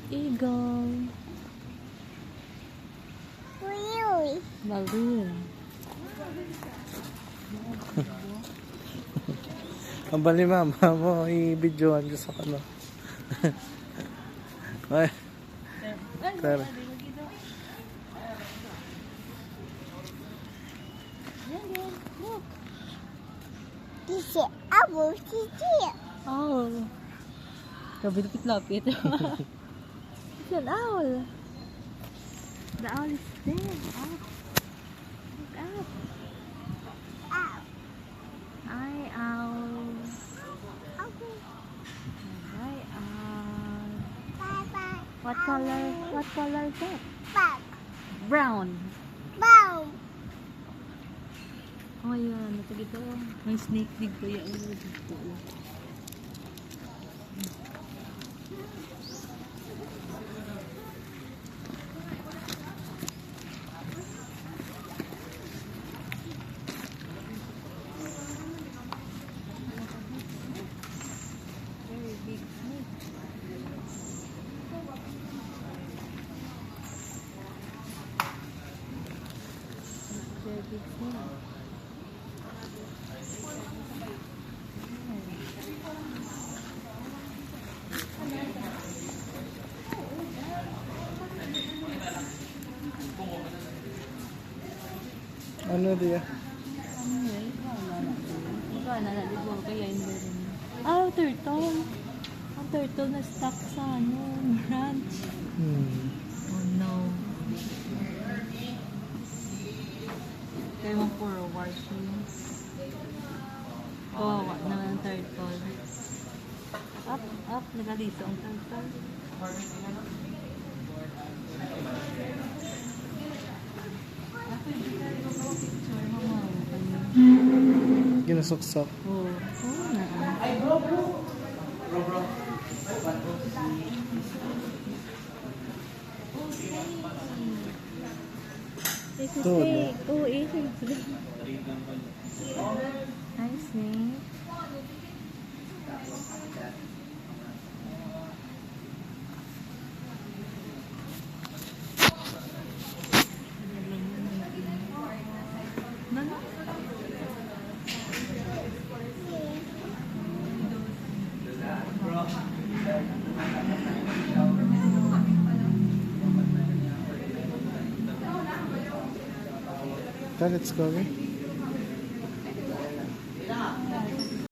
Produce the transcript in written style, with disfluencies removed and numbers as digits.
Eagle. Balloon. Ang bali mama mo, i-videoan ko sa kano. Ay. Tara. Look. This is owl. Owl. Grabe lapit-lapit. It's an owl. The owl is there. Up. Look up. Owl. Hi, owl. Hi, owl. Bye-bye. What color? What color is that? Bug. Brown. Bow. Oh, yan. Ito dito. May snake dito. Yan. Dito. Very big snake. Very big snake. Ano diya? Turtle. Ang turtle na stuck sa branch. Oh no. Kaya mo puro washing. Kawawa naman ang turtle. Up. Nagaliso ang turtle. Ginasuksak. Oo na. Todo. Oo, Hi, snake. Nano? Let's go.